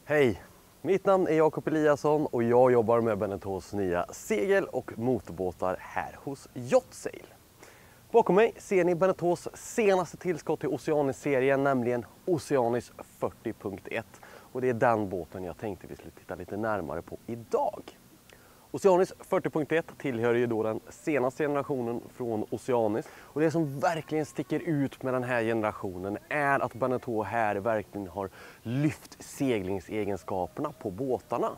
Hej! Mitt namn är Jakob Eliasson och jag jobbar med Benetons nya segel- och motorbåtar här hos Yachtsail. Bakom mig ser ni Benetons senaste tillskott till Oceanis-serien, nämligen Oceanis 40.1. Och det är den båten jag tänkte vi skulle titta lite närmare på idag. Oceanis 40.1 tillhör ju då den senaste generationen från Oceanis. Och det som verkligen sticker ut med den här generationen är att Beneteau här verkligen har lyft seglingsegenskaperna på båtarna.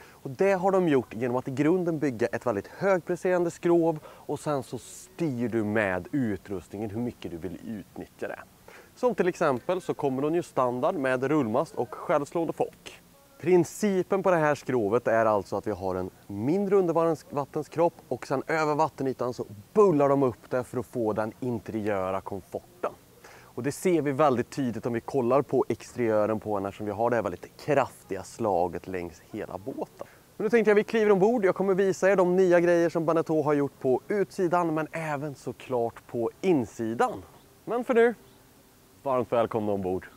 Och det har de gjort genom att i grunden bygga ett väldigt högpresterande skrov och sen så styr du med utrustningen hur mycket du vill utnyttja det. Som till exempel så kommer de ju standard med rullmast och självslående fock. Principen på det här skrovet är alltså att vi har en mindre undervattenskropp och sen över vattenytan så bullar de upp det för att få den interiöra komforten. Och det ser vi väldigt tydligt om vi kollar på exteriören på den eftersom vi har det här väldigt kraftiga slaget längs hela båten. Men nu tänkte jag att vi kliver ombord. Jag kommer visa er de nya grejer som Beneteau har gjort på utsidan men även såklart på insidan. Men för nu, varmt välkomna ombord.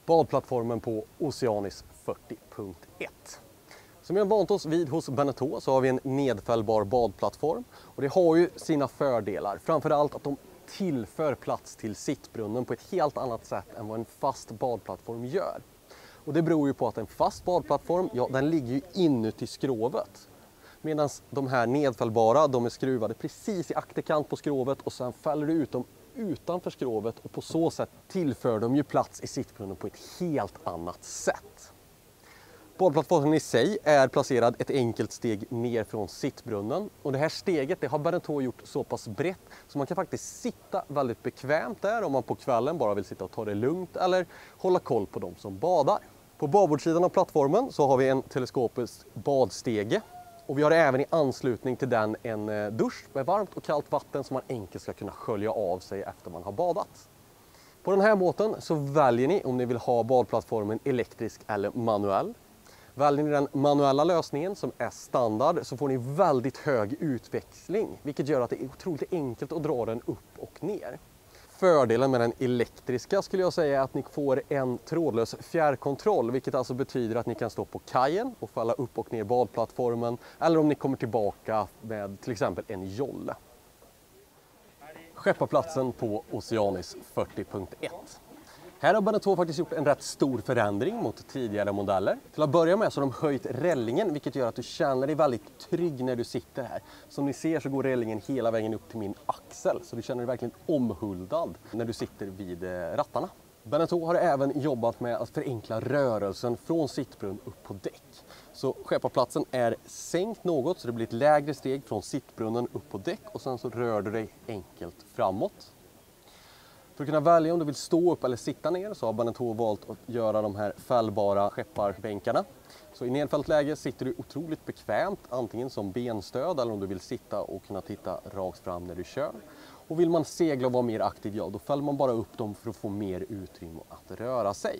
Badplattformen på Oceanis 40.1. Som vi har vant oss vid hos Beneteau så har vi en nedfällbar badplattform. Och det har ju sina fördelar. Framförallt att de tillför plats till sittbrunnen på ett helt annat sätt än vad en fast badplattform gör. Och det beror ju på att en fast badplattform, ja, den ligger ju inuti skrovet. Medan de här nedfällbara, de är skruvade precis i akterkant på skrovet och sen fäller du ut dem utanför skrovet och på så sätt tillför de ju plats i sittbrunnen på ett helt annat sätt. Badplattformen i sig är placerad ett enkelt steg ner från sittbrunnen och det här steget det har Beneteau gjort så pass brett så man kan faktiskt sitta väldigt bekvämt där om man på kvällen bara vill sitta och ta det lugnt eller hålla koll på de som badar. På babordsidan av plattformen så har vi en teleskopisk badstege. Och vi har även i anslutning till den en dusch med varmt och kallt vatten som man enkelt ska kunna skölja av sig efter man har badat. På den här båten så väljer ni om ni vill ha badplattformen elektrisk eller manuell. Väljer ni den manuella lösningen som är standard så får ni väldigt hög utväxling, vilket gör att det är otroligt enkelt att dra den upp och ner. Fördelen med den elektriska skulle jag säga är att ni får en trådlös fjärrkontroll, vilket alltså betyder att ni kan stå på kajen och falla upp och ner badplattformen eller om ni kommer tillbaka med till exempel en jolle. Skepparplatsen på Oceanis 40.1. Här har Beneteau faktiskt gjort en rätt stor förändring mot tidigare modeller. Till att börja med så har de höjt rällingen vilket gör att du känner dig väldigt trygg när du sitter här. Som ni ser så går rällingen hela vägen upp till min axel så du känner dig verkligen omhuldad när du sitter vid rattarna. Beneteau har även jobbat med att förenkla rörelsen från sittbrunn upp på däck. Så skepparplatsen är sänkt något så det blir ett lägre steg från sittbrunnen upp på däck och sen så rör du dig enkelt framåt. För att kunna välja om du vill stå upp eller sitta ner så har Beneteau valt att göra de här fällbara skepparbänkarna. Så i nedfällt läge sitter du otroligt bekvämt antingen som benstöd eller om du vill sitta och kunna titta rakt fram när du kör. Och vill man segla och vara mer aktiv, ja då fäller man bara upp dem för att få mer utrymme att röra sig.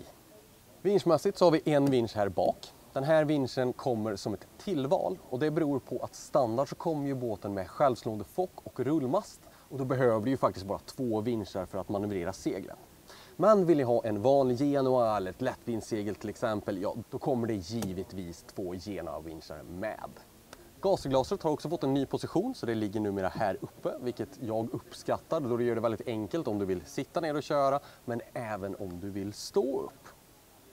Vinschmässigt så har vi en vinsch här bak. Den här vinschen kommer som ett tillval och det beror på att standard så kommer ju båten med självslående fock och rullmast. Och då behöver du ju faktiskt bara 2 vinschar för att manövrera seglen. Men vill ni ha en vanlig Genoa eller ett lättvindsegel till exempel, ja då kommer det givetvis 2 Genoa-vinschar med. Gasreglaset har också fått en ny position så det ligger numera här uppe, vilket jag uppskattar då det gör det väldigt enkelt om du vill sitta ner och köra, men även om du vill stå upp.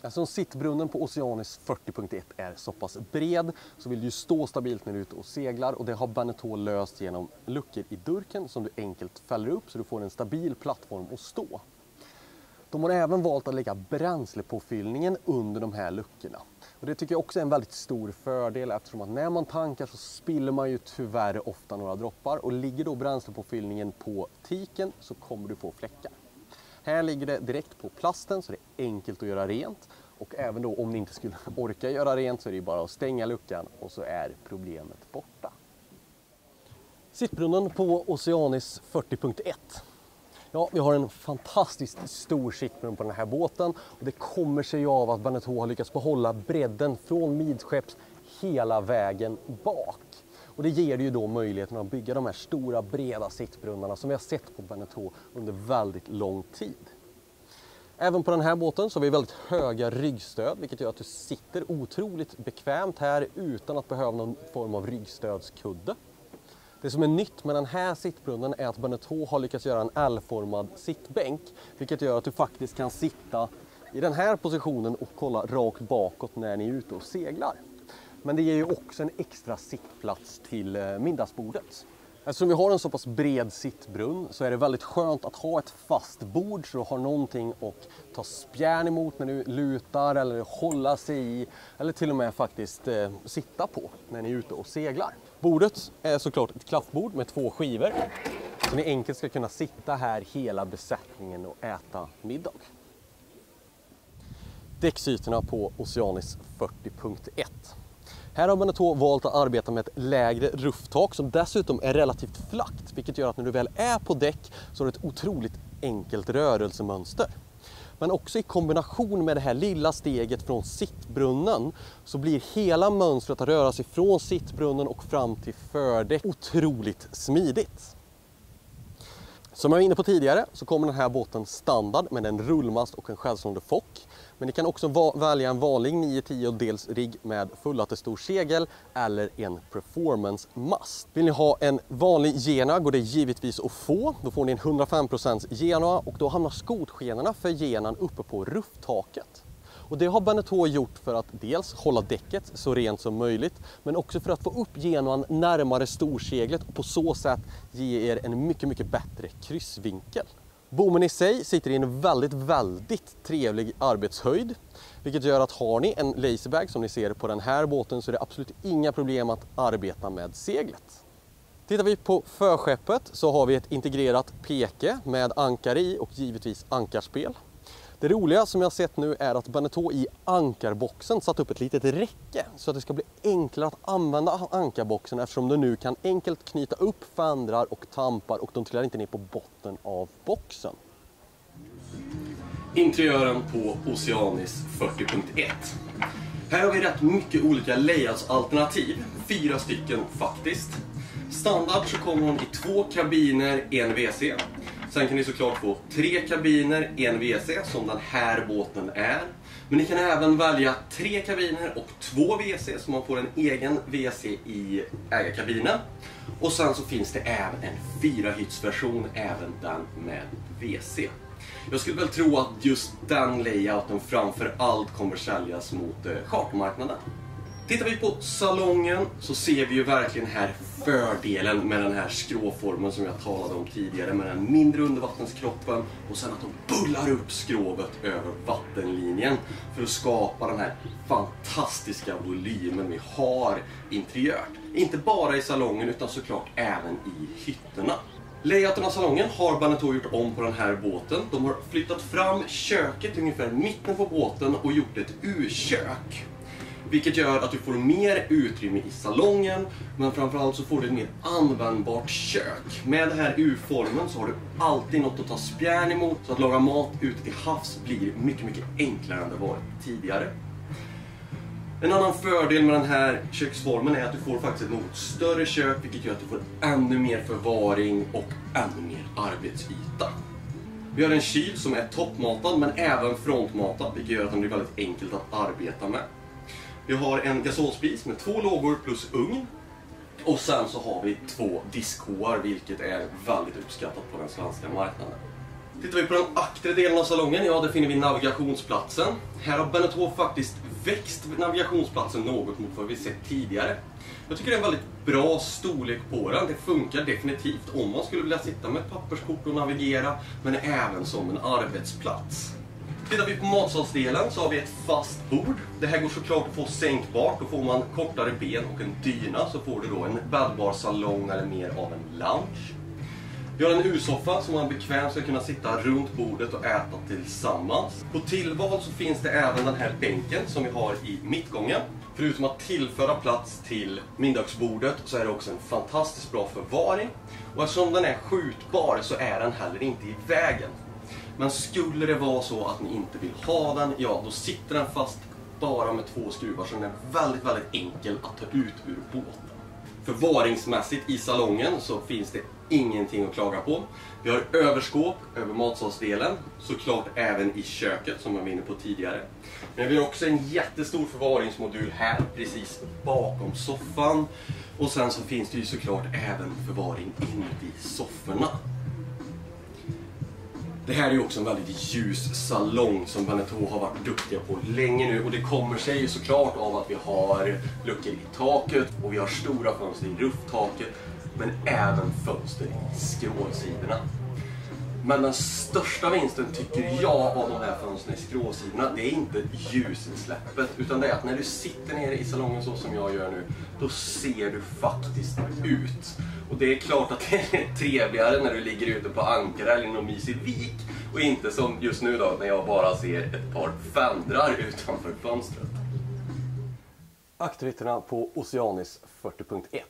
Eftersom sittbrunnen på Oceanis 40.1 är så pass bred så vill du stå stabilt när du är ute och seglar och det har Beneteau löst genom luckor i durken som du enkelt fäller upp så du får en stabil plattform att stå. De har även valt att lägga bränslepåfyllningen under de här luckorna. Och det tycker jag också är en väldigt stor fördel eftersom att när man tankar så spiller man ju tyvärr ofta några droppar och ligger då bränslepåfyllningen på tiken så kommer du få fläckar. Här ligger det direkt på plasten så det är enkelt att göra rent och även då om ni inte skulle orka göra rent så är det bara att stänga luckan och så är problemet borta. Sittbrunnen på Oceanis 40.1. Ja, vi har en fantastiskt stor sittbrunn på den här båten och det kommer sig av att Beneteau har lyckats behålla bredden från midskepps hela vägen bak. Och det ger ju då möjligheten att bygga de här stora breda sittbrunnarna som vi har sett på Beneteau under väldigt lång tid. Även på den här båten så har vi väldigt höga ryggstöd, vilket gör att du sitter otroligt bekvämt här utan att behöva någon form av ryggstödskudde. Det som är nytt med den här sittbrunnen är att Beneteau har lyckats göra en L-formad sittbänk, vilket gör att du faktiskt kan sitta i den här positionen och kolla rakt bakåt när ni är ute och seglar. Men det ger ju också en extra sittplats till middagsbordet. Eftersom vi har en så pass bred sittbrunn så är det väldigt skönt att ha ett fast bord så du har någonting att ta spjärn emot när du lutar eller hålla sig i eller till och med faktiskt sitta på när ni är ute och seglar. Bordet är såklart ett klaffbord med 2 skivor så ni enkelt ska kunna sitta här hela besättningen och äta middag. Däcksytorna på Oceanis 40.1. Här har Beneteau valt att arbeta med ett lägre rufftak som dessutom är relativt flackt, vilket gör att när du väl är på däck så har du ett otroligt enkelt rörelsemönster. Men också i kombination med det här lilla steget från sittbrunnen så blir hela mönstret att röra sig från sittbrunnen och fram till fördäck otroligt smidigt. Som jag var inne på tidigare så kommer den här båten standard med en rullmast och en självstående fock. Men ni kan också välja en vanlig 9/10 rigg med fullattestor segel eller en performance-mast. Vill ni ha en vanlig Genoa går det givetvis att få. Då får ni en 105% Genoa och då hamnar skotskenorna för Genoan uppe på rufftaket. Och det har Beneteau gjort för att dels hålla däcket så rent som möjligt men också för att få upp Genoan närmare storseglet och på så sätt ge er en mycket bättre kryssvinkel. Bommen i sig sitter i en väldigt trevlig arbetshöjd, vilket gör att har ni en lazerbag som ni ser på den här båten så är det absolut inga problem att arbeta med seglet. Tittar vi på förskeppet så har vi ett integrerat peke med ankare i och givetvis ankarspel. Det roliga som jag har sett nu är att Beneteau i ankarboxen satt upp ett litet räcke så att det ska bli enklare att använda ankarboxen eftersom du nu kan enkelt knyta upp fändrar och tampar och de trillar inte ner på botten av boxen. Interiören på Oceanis 40.1. Här har vi rätt mycket olika layouts-alternativ, 4 stycken faktiskt. Standard så kommer hon i 2 kabiner, 1 WC. Sen kan ni såklart få 3 kabiner, 1 WC som den här båten är. Men ni kan även välja 3 kabiner och 2 WC så man får en egen WC i ägarkabinen. Och sen så finns det även en 4-hyttsversion, även den med WC. Jag skulle väl tro att just den layouten framför allt kommer säljas mot chartermarknaden. Tittar vi på salongen så ser vi ju verkligen här fördelen med den här skråformen som jag talade om tidigare med den mindre undervattenskroppen och sen att de bullar upp skrovet över vattenlinjen för att skapa den här fantastiska volymen vi har interiört. Inte bara i salongen utan såklart även i hytterna. Layouten av salongen har Beneteau gjort om på den här båten. De har flyttat fram köket ungefär mitten på båten och gjort ett U-kök. Vilket gör att du får mer utrymme i salongen, men framförallt så får du ett mer användbart kök. Med den här U-formen så har du alltid något att ta spjärn emot, så att laga mat ute till havs blir mycket enklare än det varit tidigare. En annan fördel med den här köksformen är att du får faktiskt ett något större kök, vilket gör att du får ännu mer förvaring och ännu mer arbetsyta. Vi har en kyl som är toppmatad men även frontmatad, vilket gör att den blir väldigt enkelt att arbeta med. Vi har en gasolspis med 2 lågor plus ugn. Och sen så har vi 2 diskhoar, vilket är väldigt uppskattat på den svenska marknaden. Tittar vi på den aktiva delen av salongen, ja, där finner vi navigationsplatsen. Här har Beneteau faktiskt växt navigationsplatsen något mot vad vi sett tidigare. Jag tycker det är en väldigt bra storlek på den. Det funkar definitivt om man skulle vilja sitta med ett papperskort och navigera, men även som en arbetsplats. Tittar vi på matsalsdelen så har vi ett fast bord. Det här går såklart att få sänkbart. Då får man kortare ben och en dyna så får du då en bäddbar salong eller mer av en lounge. Vi har en U-soffa som man bekvämt ska kunna sitta runt bordet och äta tillsammans. På tillval så finns det även den här bänken som vi har i mittgången. Förutom att tillföra plats till middagsbordet så är det också en fantastiskt bra förvaring. Och eftersom den är skjutbar så är den heller inte i vägen. Men skulle det vara så att ni inte vill ha den, ja då sitter den fast bara med 2 skruvar så den är väldigt enkel att ta ut ur båten. Förvaringsmässigt i salongen så finns det ingenting att klaga på. Vi har överskåp över matsalsdelen, såklart även i köket som jag var inne på tidigare. Men vi har också en jättestor förvaringsmodul här precis bakom soffan. Och sen så finns det ju såklart även förvaring inuti sofforna. Det här är ju också en väldigt ljus salong som Beneteau har varit duktiga på länge nu. Och det kommer sig ju såklart av att vi har luckor i taket och vi har stora fönster i rufftaket. Men även fönster i skråsidorna. Men den största vinsten tycker jag av de här fönstren i skråsidorna, det är inte ljusutsläppet, utan det är att när du sitter nere i salongen så som jag gör nu, då ser du faktiskt ut. Och det är klart att det är trevligare när du ligger ute på Ankara eller i någon mysig vik, och inte som just nu då när jag bara ser ett par fendrar utanför fönstret. Akterhytterna på Oceanis 40.1.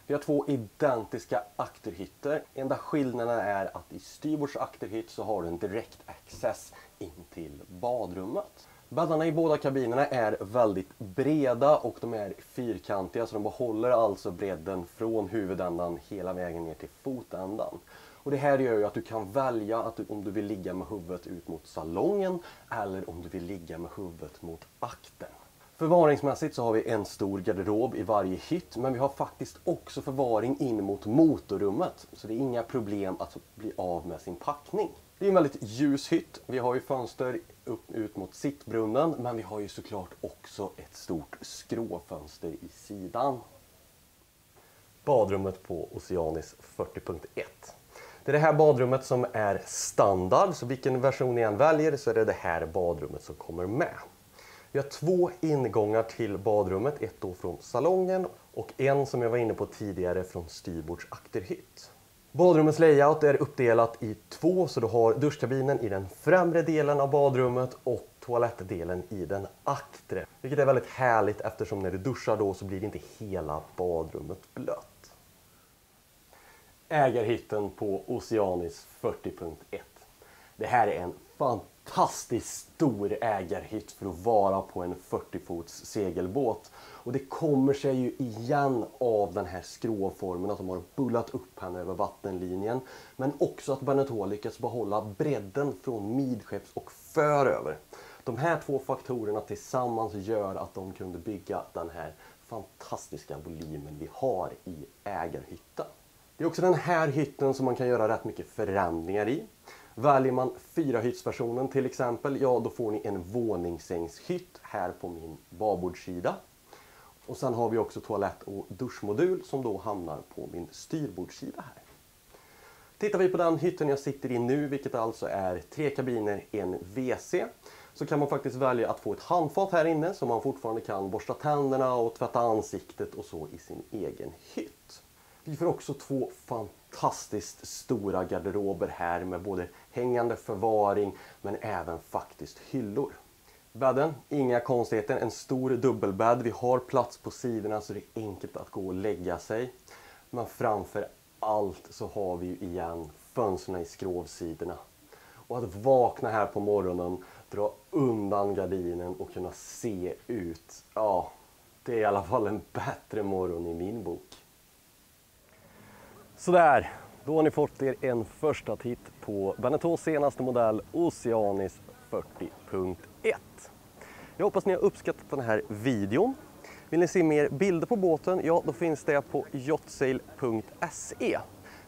Vi har två identiska akterhytter. Enda skillnaden är att i styrbords akterhytt så har du en direkt access in till badrummet. Bäddarna i båda kabinerna är väldigt breda och de är fyrkantiga, så de behåller alltså bredden från huvudändan hela vägen ner till fotändan. Och det här gör ju att du kan välja om du vill ligga med huvudet ut mot salongen eller om du vill ligga med huvudet mot akten. Förvaringsmässigt så har vi en stor garderob i varje hytt, men vi har faktiskt också förvaring in mot motorrummet. Så det är inga problem att bli av med sin packning. Det är en väldigt ljus hytt. Vi har ju fönster ut mot sittbrunnen, men vi har ju såklart också ett stort skråfönster i sidan. Badrummet på Oceanis 40.1. Det är det här badrummet som är standard, så vilken version ni än väljer så är det här badrummet som kommer med. Vi har två ingångar till badrummet, ett då från salongen och en som jag var inne på tidigare från styrbords akterhytt. Badrummets layout är uppdelat i två, så du har duschkabinen i den främre delen av badrummet och toalettdelen i den aktre. Vilket är väldigt härligt eftersom när du duschar då så blir inte hela badrummet blött. Ägarhytten på Oceanis 40.1. Det här är en fantastiskt stor ägarhytt för att vara på en 40-fots segelbåt. Och det kommer sig ju igen av den här skråformen, att de har bullat upp henne över vattenlinjen. Men också att Beneteau har lyckats behålla bredden från midskepps och föröver. De här två faktorerna tillsammans gör att de kunde bygga den här fantastiska volymen vi har i ägarhytten. Det är också den här hytten som man kan göra rätt mycket förändringar i. Väljer man 4-hyttsversionen till exempel, ja då får ni en våningssängshytt här på min babordssida. Och sen har vi också toalett- och duschmodul som då hamnar på min styrbordssida här. Tittar vi på den hytten jag sitter i nu, vilket alltså är 3 kabiner, en WC, så kan man faktiskt välja att få ett handfat här inne så man fortfarande kan borsta tänderna och tvätta ansiktet och så i sin egen hytt. Vi får också 2 fantastiskt stora garderober här med både hängande förvaring men även faktiskt hyllor. Bädden, inga konstigheter, en stor dubbelbädd. Vi har plats på sidorna så det är enkelt att gå och lägga sig. Men framför allt så har vi ju igen fönsterna i skrovsidorna. Och att vakna här på morgonen, dra undan gardinen och kunna se ut. Ja, det är i alla fall en bättre morgon i min bok. Sådär, då har ni fått er en första titt på Beneteaus senaste modell Oceanis 40.1. Jag hoppas ni har uppskattat den här videon. Vill ni se mer bilder på båten? Ja, då finns det på yachtsail.se.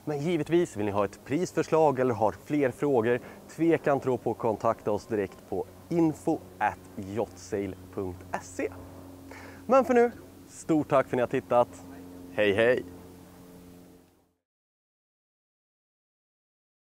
Men givetvis vill ni ha ett prisförslag eller har fler frågor, tveka inte på att kontakta oss direkt på info@yachtsail.se. Men för nu, stort tack för att ni har tittat. Hej hej!